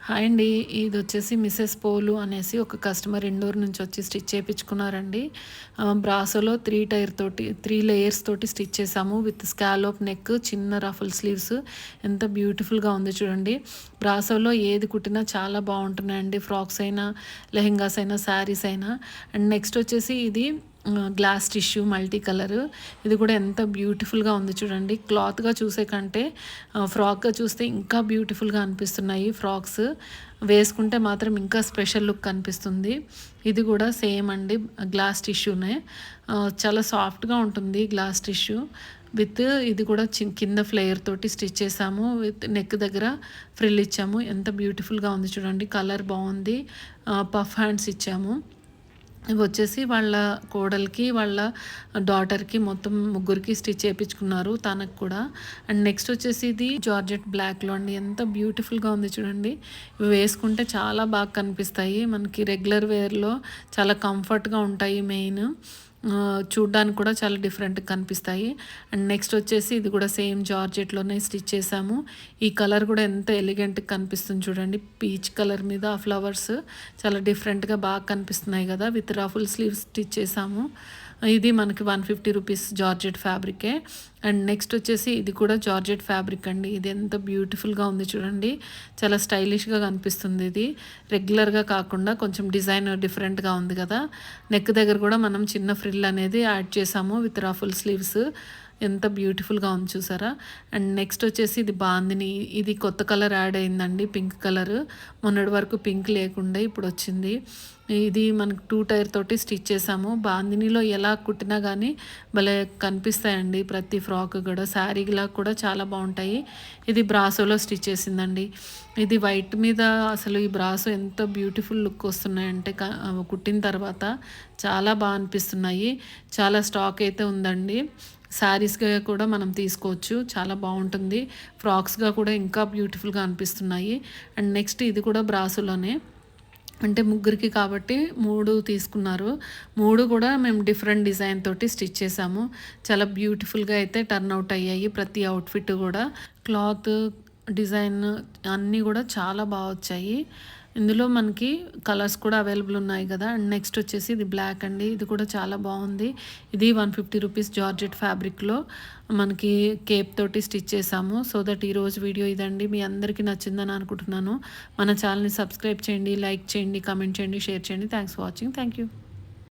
Hi అండి. ఇదొచ్చేసి Mrs pole అనేసి ఒక కస్టమర్ ఇండోర్ నుంచి వచ్చి స్టిచ్ చేపించుకున్నారండి. బ్రాసోలో 3 లేయర్స్ తోటి స్టిచ్ చేసాము. విత్ స్కాలోప్ నెక్, చిన్న రఫుల్ స్లీవ్స్. ఎంత బ్యూటిఫుల్‌గా ఉంది చూడండి. బ్రాసోలో ఏది కుట్టినా చాలా బావుంటున్నాయండి. ఫ్రాక్స్ అయినా, లెహెంగాస్ అయినా, శారీస్ అయినా. అండ్ నెక్స్ట్ వచ్చేసి ఇది గ్లాస్ టిష్యూ మల్టీ కలర్. ఇది కూడా ఎంత బ్యూటిఫుల్‌గా ఉంది చూడండి. క్లాత్‌గా చూసే కంటే ఫ్రాక్‌గా చూస్తే ఇంకా బ్యూటిఫుల్‌గా అనిపిస్తున్నాయి ఫ్రాక్స్. వేసుకుంటే మాత్రం ఇంకా స్పెషల్ లుక్ కనిపిస్తుంది. ఇది కూడా సేమ్ అండి, గ్లాస్ టిష్యూనే. చాలా సాఫ్ట్‌గా ఉంటుంది గ్లాస్ టిష్యూ. విత్ ఇది కూడా కింద ఫ్లేయర్ తోటి స్టిచ్ చేసాము. విత్ నెక్ దగ్గర ఫ్రిల్ ఇచ్చాము. ఎంత బ్యూటిఫుల్‌గా ఉంది చూడండి. కలర్ బాగుంది. పఫ్ హ్యాండ్స్ ఇచ్చాము. ఇవి వచ్చేసి వాళ్ళ కోడలికి, వాళ్ళ డాటర్‌కి మొత్తం ముగ్గురికి స్టిచ్ చేపించుకున్నారు తనకు కూడా. అండ్ నెక్స్ట్ వచ్చేసి ఇది జార్జెట్ బ్లాక్‌లో అండి. ఎంత బ్యూటిఫుల్‌గా ఉంది చూడండి. ఇవి వేసుకుంటే చాలా బాగా కనిపిస్తాయి. మనకి రెగ్యులర్ వేర్‌లో చాలా కంఫర్ట్‌గా ఉంటాయి మెయిన్. చూడ్డానికి కూడా చాలా డిఫరెంట్‌గా కనిపిస్తాయి. అండ్ నెక్స్ట్ వచ్చేసి ఇది కూడా సేమ్ జార్జెట్‌లోనే స్టిచ్ చేసాము. ఈ కలర్ కూడా ఎంత ఎలిగెంట్‌గా కనిపిస్తుంది చూడండి. పీచ్ కలర్ మీద ఆ ఫ్లవర్స్ చాలా డిఫరెంట్‌గా బాగా కనిపిస్తున్నాయి కదా. విత్ రఫుల్ స్లీవ్స్ స్టిచ్ చేసాము. ఇది మనకి 150 రూపీస్ జార్జెట్ ఫ్యాబ్రికే. అండ్ నెక్స్ట్ వచ్చేసి ఇది కూడా జార్జెట్ ఫ్యాబ్రిక్ అండి. ఇది ఎంత బ్యూటిఫుల్‌గా ఉంది చూడండి. చాలా స్టైలిష్‌గా కనిపిస్తుంది ఇది. రెగ్యులర్‌గా కాకుండా కొంచెం డిజైన్ డిఫరెంట్‌గా ఉంది కదా. నెక్ దగ్గర కూడా మనం చిన్న ఫ్రిల్ అనేది యాడ్ చేసాము విత్ రఫుల్ స్లీవ్స్. ఎంత బ్యూటిఫుల్‌గా ఉంది చూసారా. అండ్ నెక్స్ట్ వచ్చేసి ఇది బాందిని. ఇది కొత్త కలర్ యాడ్ అయిందండి, పింక్ కలర్. మొన్నటి వరకు పింక్ లేకుండే ఇప్పుడు వచ్చింది. ఇది మనకు 2 టైర్ తోటి స్టిచ్ చేసాము. బాందినిలో ఎలా కుట్టినా కానీ భలే కనిపిస్తాయండి ప్రతి ఫ్రాక్ కూడా. శారీలా కూడా చాలా బాగుంటాయి. ఇది బ్రాసోలో స్టిచ్ చేసిందండి. ఇది వైట్ మీద అసలు ఈ బ్రాసో ఎంత బ్యూటిఫుల్ లుక్ వస్తున్నాయంటే కుట్టిన తర్వాత చాలా బాగా అనిపిస్తున్నాయి. చాలా స్టాక్ అయితే ఉందండి. శారీస్‌గా కూడా మనం తీసుకోవచ్చు. చాలా బాగుంటుంది. ఫ్రాక్స్‌గా కూడా ఇంకా బ్యూటిఫుల్‌గా అనిపిస్తున్నాయి. అండ్ నెక్స్ట్ ఇది కూడా బ్రాసోలోనే. అంటే ముగ్గురికి కాబట్టి 3 తీసుకున్నారు. 3 కూడా మేము డిఫరెంట్ డిజైన్ తోటి స్టిచ్ చేసాము. చాలా బ్యూటిఫుల్‌గా అయితే టర్న్ అవుట్ అయ్యాయి ప్రతి అవుట్‌ఫిట్ కూడా. క్లాత్, డిజైన్ అన్నీ కూడా చాలా బాగా వచ్చాయి. ఇందులో మనకి కలర్స్ కూడా అవైలబుల్ ఉన్నాయి కదా. అండ్ నెక్స్ట్ వచ్చేసి ఇది బ్లాక్ అండి. ఇది కూడా చాలా బాగుంది. ఇది 150 రూపీస్ జార్జెట్ ఫ్యాబ్రిక్‌లో మనకి కేప్ తోటి స్టిచ్ చేసాము. సో దట్ ఈరోజు వీడియో ఇదండి. మీ అందరికీ నచ్చిందని అనుకుంటున్నాను. మన ఛానల్‌ని సబ్స్క్రైబ్ చేయండి, లైక్ చేయండి, కామెంట్ చేయండి, షేర్ చేయండి. Thanks for watching. Thank you.